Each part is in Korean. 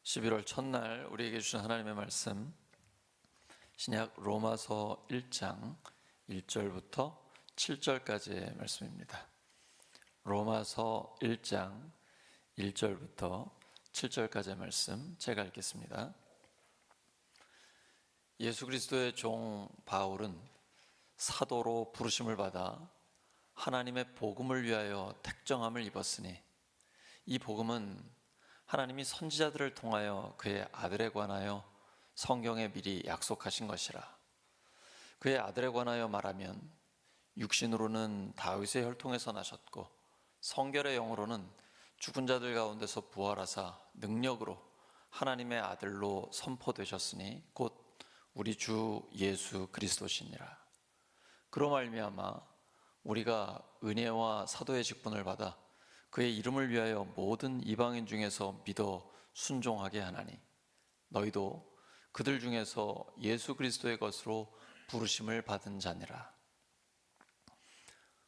11월 첫날 우리에게 주신 하나님의 말씀, 신약 로마서 1장 1절부터 7절까지의 말씀입니다. 로마서 1장 1절부터 7절까지의 말씀 제가 읽겠습니다. 예수 그리스도의 종 바울은 사도로 부르심을 받아 하나님의 복음을 위하여 택정함을 입었으니 이 복음은 하나님이 선지자들을 통하여 그의 아들에 관하여 성경에 미리 약속하신 것이라. 그의 아들에 관하여 말하면 육신으로는 다윗의 혈통에서 나셨고 성결의 영으로는 죽은 자들 가운데서 부활하사 능력으로 하나님의 아들로 선포되셨으니 곧 우리 주 예수 그리스도시니라. 그로 말미암아 우리가 은혜와 사도의 직분을 받아 그의 이름을 위하여 모든 이방인 중에서 믿어 순종하게 하나니 너희도 그들 중에서 예수 그리스도의 것으로 부르심을 받은 자니라.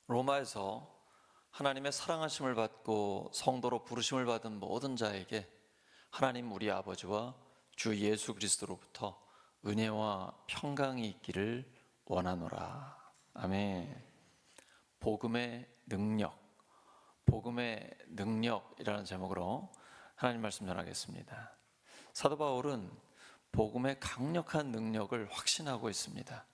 로마에서 하나님의 사랑하심을 받고 성도로 부르심을 받은 모든 자에게 하나님 우리 아버지와 주 예수 그리스도로부터 은혜와 평강이 있기를 원하노라. 아멘. 복음의 능력, 복음의 능력이라는 제목으로 하나님 말씀 전하겠습니다. 사도 바울은 복음의 강력한 능력을 확신하고 있습니다.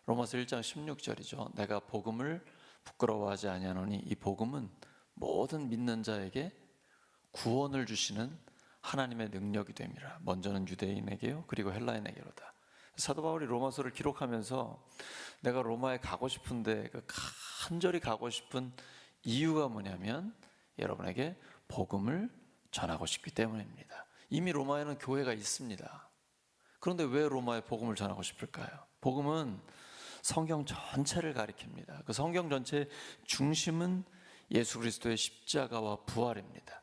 로마서 1장 16절이죠. 내가 복음을 부끄러워하지 아니하노니 이 복음은 모든 믿는 자에게 구원을 주시는 하나님의 능력이 됨이라. 먼저는 유대인에게요, 그리고 헬라인에게로다. 사도 바울이 로마서를 기록하면서 내가 로마에 가고 싶은데 간절히 가고 싶은 이유가 뭐냐면 여러분에게 복음을 전하고 싶기 때문입니다. 이미 로마에는 교회가 있습니다. 그런데 왜 로마에 복음을 전하고 싶을까요? 복음은 성경 전체를 가리킵니다. 그 성경 전체의 중심은 예수 그리스도의 십자가와 부활입니다.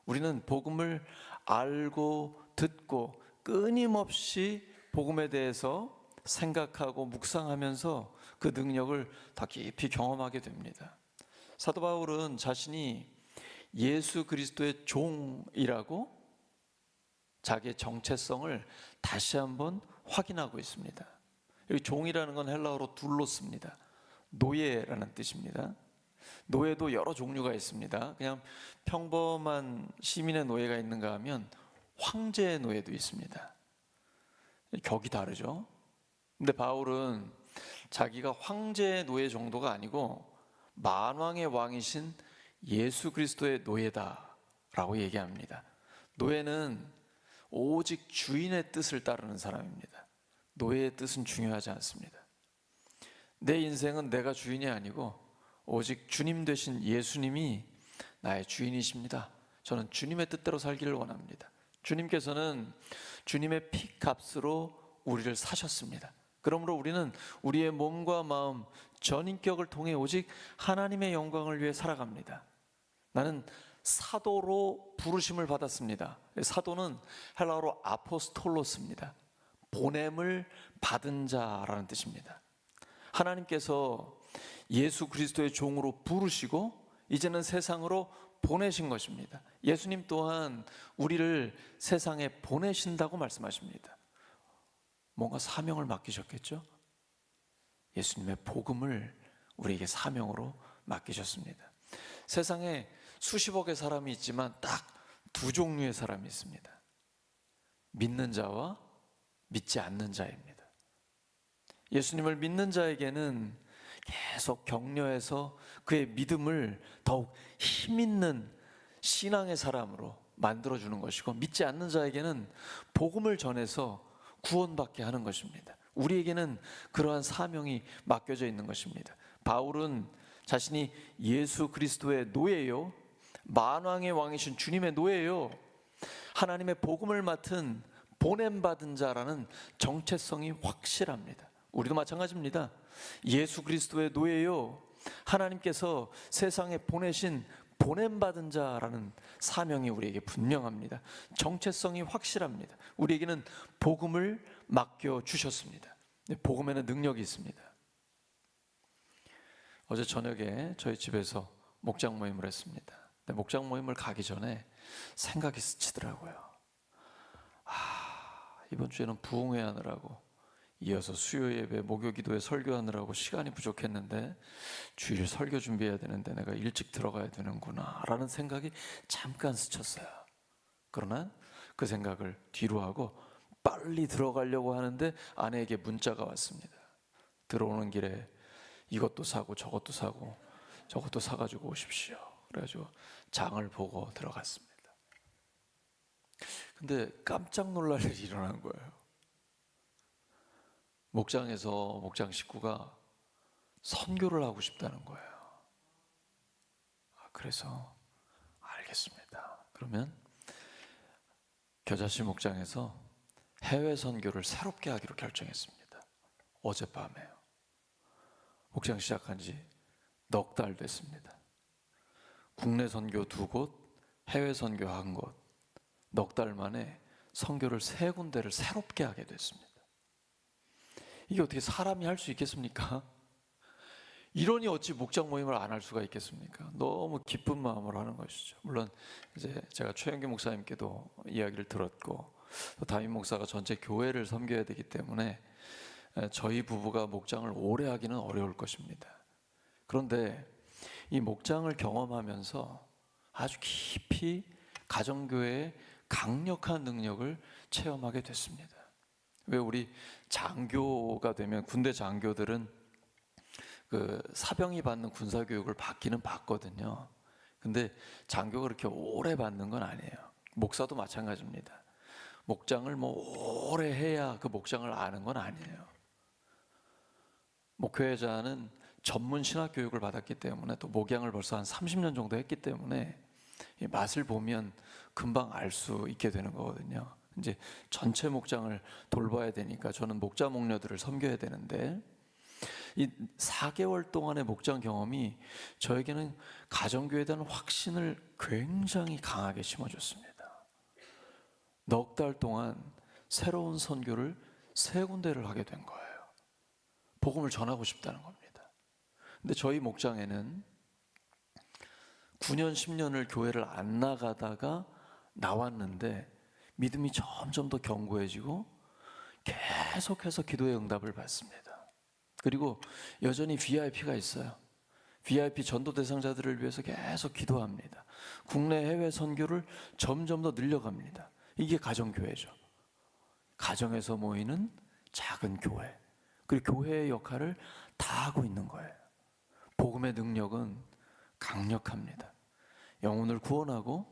우리는 복음을 알고 듣고 끊임없이 복음에 대해서 생각하고 묵상하면서 그 능력을 더 깊이 경험하게 됩니다. 사도 바울은 자신이 예수 그리스도의 종이라고 자기의 정체성을 다시 한번 확인하고 있습니다. 여기 종이라는 건 헬라어로 둘로스입니다. 노예라는 뜻입니다. 노예도 여러 종류가 있습니다. 그냥 평범한 시민의 노예가 있는가 하면 황제의 노예도 있습니다. 격이 다르죠. 근데 바울은 자기가 황제의 노예 정도가 아니고 만왕의 왕이신 예수 그리스도의 노예다라고 얘기합니다. 노예는 오직 주인의 뜻을 따르는 사람입니다. 노예의 뜻은 중요하지 않습니다. 내 인생은 내가 주인이 아니고 오직 주님 되신 예수님이 나의 주인이십니다. 저는 주님의 뜻대로 살기를 원합니다. 주님께서는 주님의 피값으로 우리를 사셨습니다. 그러므로 우리는 우리의 몸과 마음, 전인격을 통해 오직 하나님의 영광을 위해 살아갑니다. 나는 사도로 부르심을 받았습니다. 사도는 헬라어로 아포스톨로스입니다. 보냄을 받은 자라는 뜻입니다. 하나님께서 예수 그리스도의 종으로 부르시고 이제는 세상으로 보내신 것입니다. 예수님 또한 우리를 세상에 보내신다고 말씀하십니다. 뭔가 사명을 맡기셨겠죠? 예수님의 복음을 우리에게 사명으로 맡기셨습니다. 세상에 수십억의 사람이 있지만 딱 두 종류의 사람이 있습니다. 믿는 자와 믿지 않는 자입니다. 예수님을 믿는 자에게는 계속 격려해서 그의 믿음을 더욱 힘있는 신앙의 사람으로 만들어주는 것이고, 믿지 않는 자에게는 복음을 전해서 구원받게 하는 것입니다. 우리에게는 그러한 사명이 맡겨져 있는 것입니다. 바울은 자신이 예수 그리스도의 노예요, 만왕의 왕이신 주님의 노예요, 하나님의 복음을 맡은 보냄받은 자라는 정체성이 확실합니다. 우리도 마찬가지입니다. 예수 그리스도의 노예요, 하나님께서 세상에 보내신 보냄받은 자라는 사명이 우리에게 분명합니다. 정체성이 확실합니다. 우리에게는 복음을 맡겨주셨습니다. 복음에는 능력이 있습니다. 어제 저녁에 저희 집에서 목장 모임을 했습니다. 목장 모임을 가기 전에 생각이 스치더라고요. 이번 주에는 부흥회 하느라고 이어서 수요 예배, 목요 기도에 설교하느라고 시간이 부족했는데 주일 설교 준비해야 되는데 내가 일찍 들어가야 되는구나 라는 생각이 잠깐 스쳤어요. 그러나 그 생각을 뒤로 하고 빨리 들어가려고 하는데 아내에게 문자가 왔습니다. 들어오는 길에 이것도 사고 저것도 사고 저것도 사가지고 오십시오. 그래가지고 장을 보고 들어갔습니다. 근데 깜짝 놀랄 일이 일어난 거예요. 목장에서 목장 식구가 선교를 하고 싶다는 거예요. 그래서 알겠습니다. 그러면 겨자씨 목장에서 해외 선교를 새롭게 하기로 결정했습니다. 어젯밤에요. 목장 시작한 지 넉 달 됐습니다. 국내 선교 2곳, 해외 선교 1곳, 넉 달 만에 선교를 3군데를 새롭게 하게 됐습니다. 이게 어떻게 사람이 할 수 있겠습니까? 이러니 어찌 목장 모임을 안 할 수가 있겠습니까? 너무 기쁜 마음으로 하는 것이죠. 물론 이제 제가 최영규 목사님께도 이야기를 들었고 또 담임 목사가 전체 교회를 섬겨야 되기 때문에 저희 부부가 목장을 오래 하기는 어려울 것입니다. 그런데 이 목장을 경험하면서 아주 깊이 가정교회의 강력한 능력을 체험하게 됐습니다. 왜 우리 장교가 되면 군대 장교들은 그 사병이 받는 군사교육을 받기는 받거든요. 근데 장교가 그렇게 오래 받는 건 아니에요. 목사도 마찬가지입니다. 목장을 뭐 오래 해야 그 목장을 아는 건 아니에요. 목회자는 전문 신학 교육을 받았기 때문에 또 목양을 벌써 한 30년 정도 했기 때문에 이 맛을 보면 금방 알 수 있게 되는 거거든요. 이제 전체 목장을 돌봐야 되니까 저는 목자 목녀들을 섬겨야 되는데 이 4개월 동안의 목장 경험이 저에게는 가정교회에 대한 확신을 굉장히 강하게 심어줬습니다. 넉 달 동안 새로운 선교를 3군데를 하게 된 거예요. 복음을 전하고 싶다는 겁니다. 근데 저희 목장에는 9년, 10년을 교회를 안 나가다가 나왔는데 믿음이 점점 더 견고해지고 계속해서 기도의 응답을 받습니다. 그리고 여전히 VIP가 있어요. VIP 전도 대상자들을 위해서 계속 기도합니다. 국내 해외 선교를 점점 더 늘려갑니다. 이게 가정교회죠. 가정에서 모이는 작은 교회. 그리고 교회의 역할을 다 하고 있는 거예요. 복음의 능력은 강력합니다. 영혼을 구원하고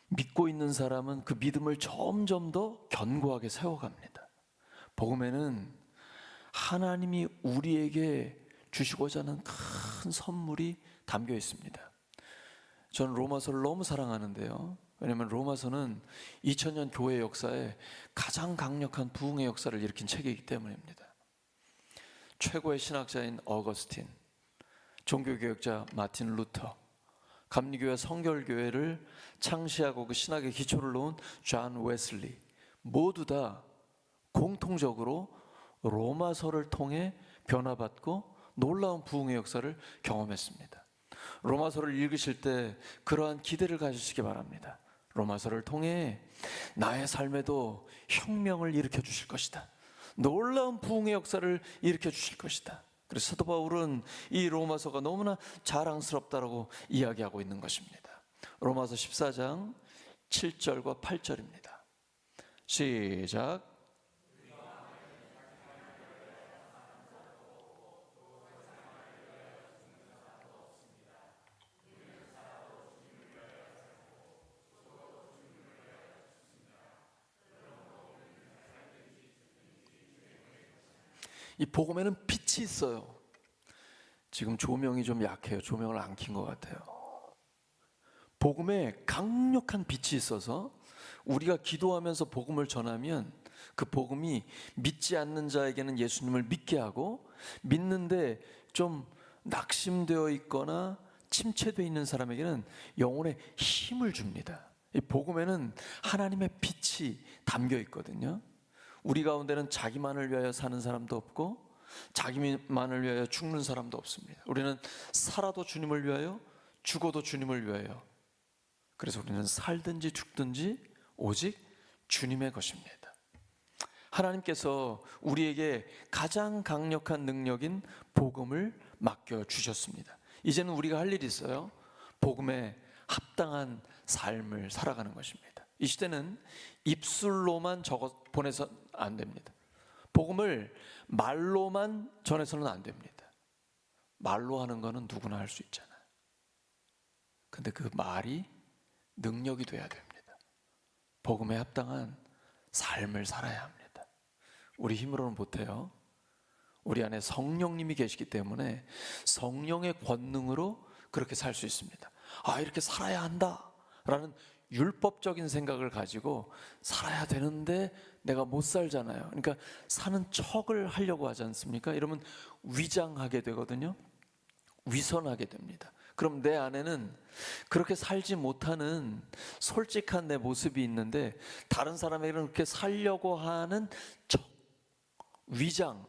믿고 있는 사람은 그 믿음을 점점 더 견고하게 세워갑니다. 복음에는 하나님이 우리에게 주시고자 하는 큰 선물이 담겨 있습니다. 저는 로마서를 너무 사랑하는데요. 왜냐하면 로마서는 2000년 교회 역사에 가장 강력한 부흥의 역사를 일으킨 책이기 때문입니다. 최고의 신학자인 어거스틴, 종교개혁자 마틴 루터, 감리교회 성결교회를 창시하고 그 신학의 기초를 놓은 존 웨슬리, 모두 다 공통적으로 로마서를 통해 변화받고 놀라운 부흥의 역사를 경험했습니다. 로마서를 읽으실 때 그러한 기대를 가지시기 바랍니다. 로마서를 통해 나의 삶에도 혁명을 일으켜 주실 것이다. 놀라운 부흥의 역사를 일으켜 주실 것이다. 그래서 사도 바울은 이 로마서가 너무나 자랑스럽다라고 이야기하고 있는 것입니다. 로마서 14장 7절과 8절입니다. 시작. 이 복음에는 빛이 있어요. 지금 조명이 좀 약해요. 조명을 안 킨 것 같아요. 복음에 강력한 빛이 있어서 우리가 기도하면서 복음을 전하면 그 복음이 믿지 않는 자에게는 예수님을 믿게 하고 믿는데 좀 낙심되어 있거나 침체되어 있는 사람에게는 영혼에 힘을 줍니다. 이 복음에는 하나님의 빛이 담겨 있거든요. 우리 가운데는 자기만을 위하여 사는 사람도 없고 자기만을 위하여 죽는 사람도 없습니다. 우리는 살아도 주님을 위하여 죽어도 주님을 위하여. 그래서 우리는 살든지 죽든지 오직 주님의 것입니다. 하나님께서 우리에게 가장 강력한 능력인 복음을 맡겨주셨습니다. 이제는 우리가 할 일이 있어요. 복음에 합당한 삶을 살아가는 것입니다. 이 시대는 입술로만 보내서 안 됩니다. 복음을 말로만 전해서는 안 됩니다. 말로 하는 거는 누구나 할 수 있잖아요. 근데 그 말이 능력이 돼야 됩니다. 복음에 합당한 삶을 살아야 합니다. 우리 힘으로는 못해요. 우리 안에 성령님이 계시기 때문에 성령의 권능으로 그렇게 살 수 있습니다. 아, 이렇게 살아야 한다 라는 율법적인 생각을 가지고 살아야 되는데 내가 못 살잖아요. 그러니까 사는 척을 하려고 하지 않습니까? 이러면 위장하게 되거든요. 위선하게 됩니다. 그럼 내 안에는 그렇게 살지 못하는 솔직한 내 모습이 있는데 다른 사람에게는 그렇게 살려고 하는 척, 위장,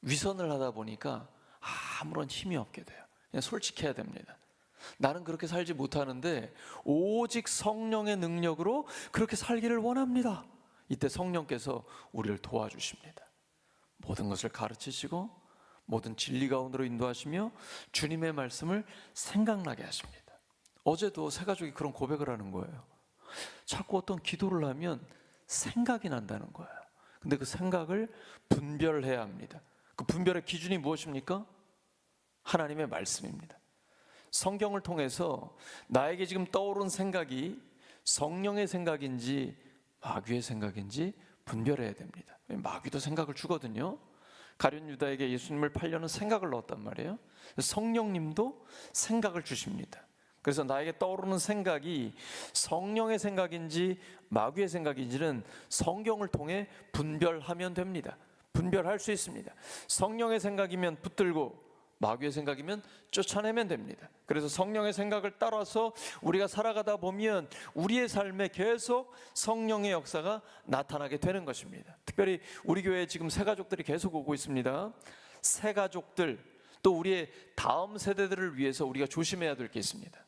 위선을 하다 보니까 아무런 힘이 없게 돼요. 그냥 솔직해야 됩니다. 나는 그렇게 살지 못하는데 오직 성령의 능력으로 그렇게 살기를 원합니다. 이때 성령께서 우리를 도와주십니다. 모든 것을 가르치시고 모든 진리 가운데로 인도하시며 주님의 말씀을 생각나게 하십니다. 어제도 새 가족이 그런 고백을 하는 거예요. 자꾸 어떤 기도를 하면 생각이 난다는 거예요. 근데 그 생각을 분별해야 합니다. 그 분별의 기준이 무엇입니까? 하나님의 말씀입니다. 성경을 통해서 나에게 지금 떠오른 생각이 성령의 생각인지 마귀의 생각인지 분별해야 됩니다. 마귀도 생각을 주거든요. 가룟 유다에게 예수님을 팔려는 생각을 넣었단 말이에요. 성령님도 생각을 주십니다. 그래서 나에게 떠오르는 생각이 성령의 생각인지 마귀의 생각인지는 성경을 통해 분별하면 됩니다. 분별할 수 있습니다. 성령의 생각이면 붙들고 마귀의 생각이면 쫓아내면 됩니다. 그래서 성령의 생각을 따라서 우리가 살아가다 보면 우리의 삶에 계속 성령의 역사가 나타나게 되는 것입니다. 특별히 우리 교회에 지금 새 가족들이 계속 오고 있습니다. 새 가족들 또 우리의 다음 세대들을 위해서 우리가 조심해야 될 게 있습니다.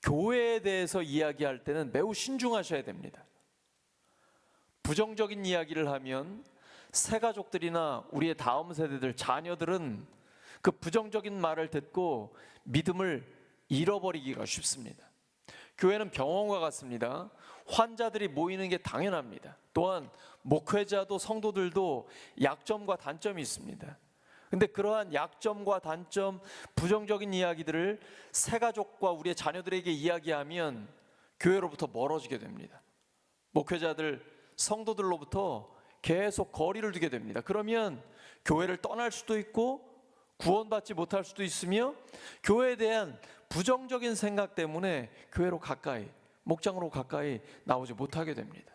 교회에 대해서 이야기할 때는 매우 신중하셔야 됩니다. 부정적인 이야기를 하면 새 가족들이나 우리의 다음 세대들, 자녀들은 그 부정적인 말을 듣고 믿음을 잃어버리기가 쉽습니다. 교회는 병원과 같습니다. 환자들이 모이는 게 당연합니다. 또한 목회자도 성도들도 약점과 단점이 있습니다. 근데 그러한 약점과 단점, 부정적인 이야기들을 새 가족과 우리의 자녀들에게 이야기하면 교회로부터 멀어지게 됩니다. 목회자들, 성도들로부터 계속 거리를 두게 됩니다. 그러면 교회를 떠날 수도 있고 구원받지 못할 수도 있으며 교회에 대한 부정적인 생각 때문에 교회로 가까이, 목장으로 가까이 나오지 못하게 됩니다.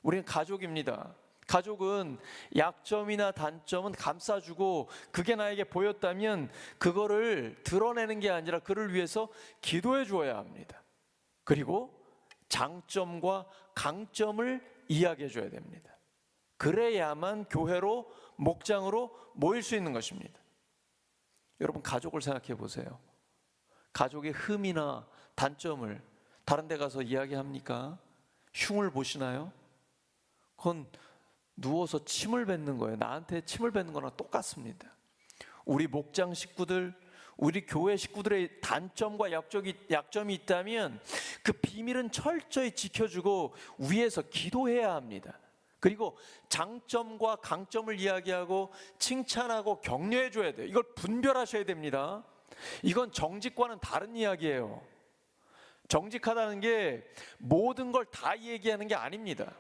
우리는 가족입니다. 가족은 약점이나 단점은 감싸주고 그게 나에게 보였다면 그거를 드러내는 게 아니라 그를 위해서 기도해 주어야 합니다. 그리고 장점과 강점을 이야기해 줘야 됩니다. 그래야만 교회로, 목장으로 모일 수 있는 것입니다. 여러분, 가족을 생각해 보세요. 가족의 흠이나 단점을 다른 데 가서 이야기합니까? 흉을 보시나요? 그건 누워서 침을 뱉는 거예요. 나한테 침을 뱉는 거랑 똑같습니다. 우리 목장 식구들, 우리 교회 식구들의 단점과 약점이 있다면 그 비밀은 철저히 지켜주고 위에서 기도해야 합니다. 그리고 장점과 강점을 이야기하고 칭찬하고 격려해 줘야 돼요. 이걸 분별하셔야 됩니다. 이건 정직과는 다른 이야기예요. 정직하다는 게 모든 걸 다 얘기하는 게 아닙니다.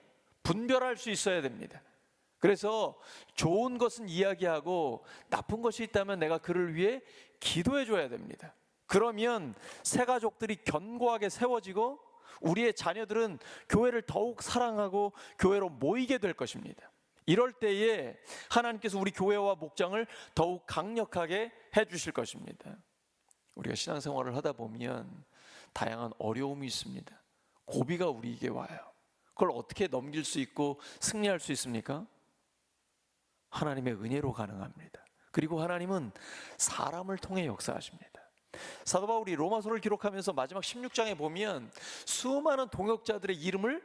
분별할 수 있어야 됩니다. 그래서 좋은 것은 이야기하고 나쁜 것이 있다면 내가 그를 위해 기도해 줘야 됩니다. 그러면 새 가족들이 견고하게 세워지고 우리의 자녀들은 교회를 더욱 사랑하고 교회로 모이게 될 것입니다. 이럴 때에 하나님께서 우리 교회와 목장을 더욱 강력하게 해주실 것입니다. 우리가 신앙생활을 하다 보면 다양한 어려움이 있습니다. 고비가 우리에게 와요. 그걸 어떻게 넘길 수 있고 승리할 수 있습니까? 하나님의 은혜로 가능합니다. 그리고 하나님은 사람을 통해 역사하십니다. 사도 바울이 로마서를 기록하면서 마지막 16장에 보면 수많은 동역자들의 이름을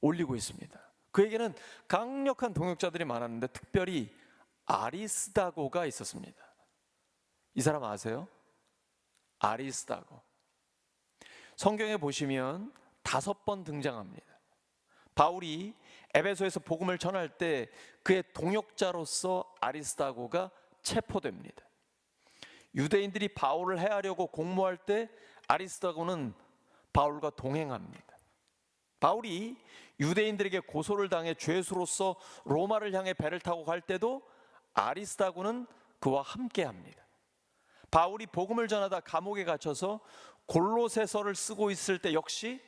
올리고 있습니다. 그에게는 강력한 동역자들이 많았는데 특별히 아리스다고가 있었습니다. 이 사람 아세요? 아리스다고. 성경에 보시면 5번 등장합니다. 바울이 에베소에서 복음을 전할 때 그의 동역자로서 아리스다고가 체포됩니다. 유대인들이 바울을 해하려고 공모할 때 아리스다고는 바울과 동행합니다. 바울이 유대인들에게 고소를 당해 죄수로서 로마를 향해 배를 타고 갈 때도 아리스다고는 그와 함께합니다. 바울이 복음을 전하다 감옥에 갇혀서 골로새서를 쓰고 있을 때 역시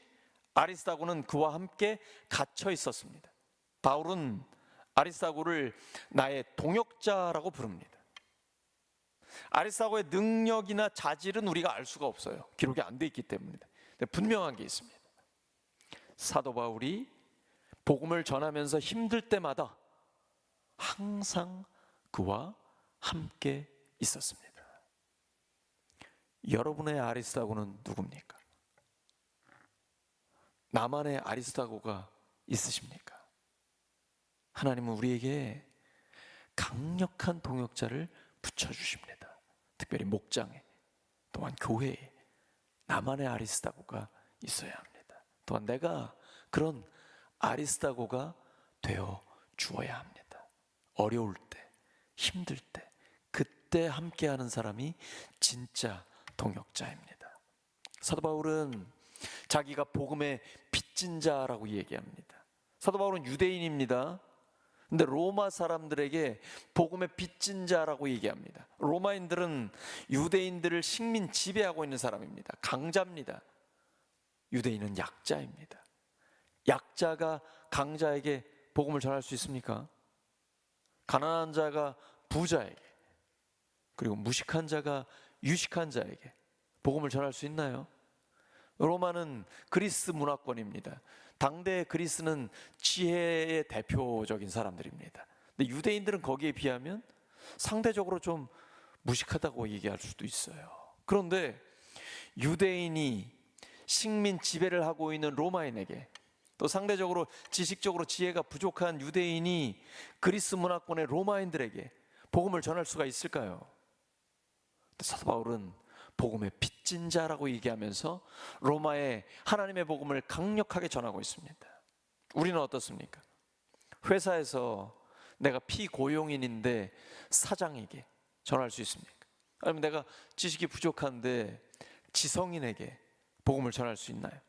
아리스다고는 그와 함께 갇혀 있었습니다. 바울은 아리스다고를 나의 동역자라고 부릅니다. 아리스다고의 능력이나 자질은 우리가 알 수가 없어요. 기록이 안 돼 있기 때문입니다. 분명한 게 있습니다. 사도 바울이 복음을 전하면서 힘들 때마다 항상 그와 함께 있었습니다. 여러분의 아리스다고는 누굽니까? 나만의 아리스다고가 있으십니까? 하나님은 우리에게 강력한 동역자를 붙여주십니다. 특별히 목장에, 또한 교회에 나만의 아리스다고가 있어야 합니다. 또한 내가 그런 아리스다고가 되어 주어야 합니다. 어려울 때, 힘들 때, 그때 함께하는 사람이 진짜 동역자입니다. 사도 바울은 자기가 복음의 빚진 자라고 얘기합니다. 사도 바울은 유대인입니다. 근데 로마 사람들에게 복음의 빚진 자라고 얘기합니다. 로마인들은 유대인들을 식민 지배하고 있는 사람입니다. 강자입니다. 유대인은 약자입니다. 약자가 강자에게 복음을 전할 수 있습니까? 가난한 자가 부자에게, 그리고 무식한 자가 유식한 자에게 복음을 전할 수 있나요? 로마는 그리스 문화권입니다. 당대 그리스는 지혜의 대표적인 사람들입니다. 근데 유대인들은 거기에 비하면 상대적으로 좀 무식하다고 얘기할 수도 있어요. 그런데 유대인이 식민 지배를 하고 있는 로마인에게, 또 상대적으로 지식적으로 지혜가 부족한 유대인이 그리스 문화권의 로마인들에게 복음을 전할 수가 있을까요? 사도 바울은 복음의 빚진 자라고 얘기하면서 로마의 하나님의 복음을 강력하게 전하고 있습니다. 우리는 어떻습니까? 회사에서 내가 피고용인인데 사장에게 전할 수 있습니까? 아니면 내가 지식이 부족한데 지성인에게 복음을 전할 수 있나요?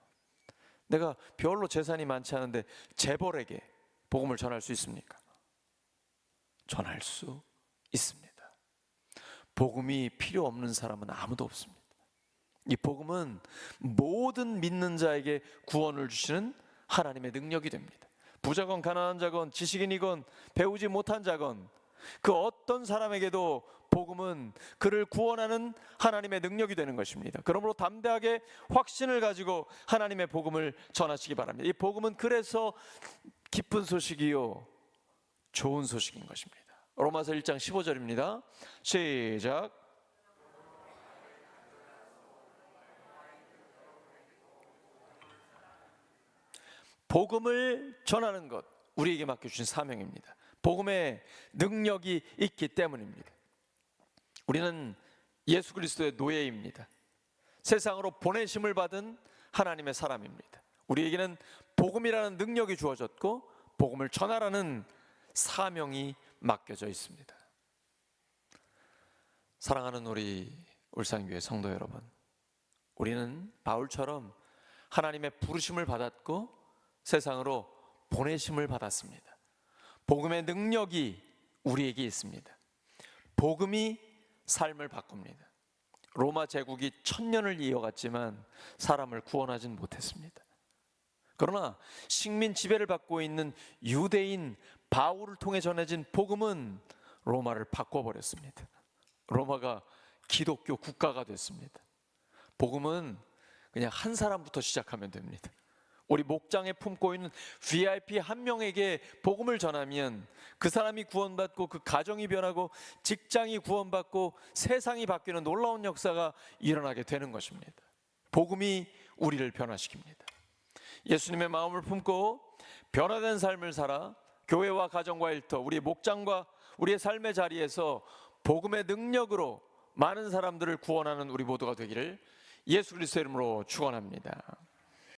내가 별로 재산이 많지 않은데 재벌에게 복음을 전할 수 있습니까? 전할 수 있습니다. 복음이 필요 없는 사람은 아무도 없습니다. 이 복음은 모든 믿는 자에게 구원을 주시는 하나님의 능력이 됩니다. 부자건 가난한 자건 지식인이건 배우지 못한 자건 그 어떤 사람에게도 복음은 그를 구원하는 하나님의 능력이 되는 것입니다. 그러므로 담대하게 확신을 가지고 하나님의 복음을 전하시기 바랍니다. 이 복음은 그래서 기쁜 소식이요 좋은 소식인 것입니다. 로마서 1장 15절입니다. 시작. 복음을 전하는 것, 우리에게 맡겨주신 사명입니다. 복음의 능력이 있기 때문입니다. 우리는 예수 그리스도의 노예입니다. 세상으로 보내심을 받은 하나님의 사람입니다. 우리에게는 복음이라는 능력이 주어졌고 복음을 전하라는 사명이 맡겨져 있습니다. 사랑하는 우리 울산교회 성도 여러분, 우리는 바울처럼 하나님의 부르심을 받았고 세상으로 보내심을 받았습니다. 복음의 능력이 우리에게 있습니다. 복음이 삶을 바꿉니다. 로마 제국이 1000년을 이어갔지만 사람을 구원하진 못했습니다. 그러나 식민 지배를 받고 있는 유대인 바울을 통해 전해진 복음은 로마를 바꿔버렸습니다. 로마가 기독교 국가가 됐습니다. 복음은 그냥 한 사람부터 시작하면 됩니다. 우리 목장에 품고 있는 VIP 한 명에게 복음을 전하면 그 사람이 구원받고 그 가정이 변하고 직장이 구원받고 세상이 바뀌는 놀라운 역사가 일어나게 되는 것입니다. 복음이 우리를 변화시킵니다. 예수님의 마음을 품고 변화된 삶을 살아 교회와 가정과 일터, 우리 목장과 우리의 삶의 자리에서 복음의 능력으로 많은 사람들을 구원하는 우리 모두가 되기를 예수 그리스도의 이름으로 축원합니다.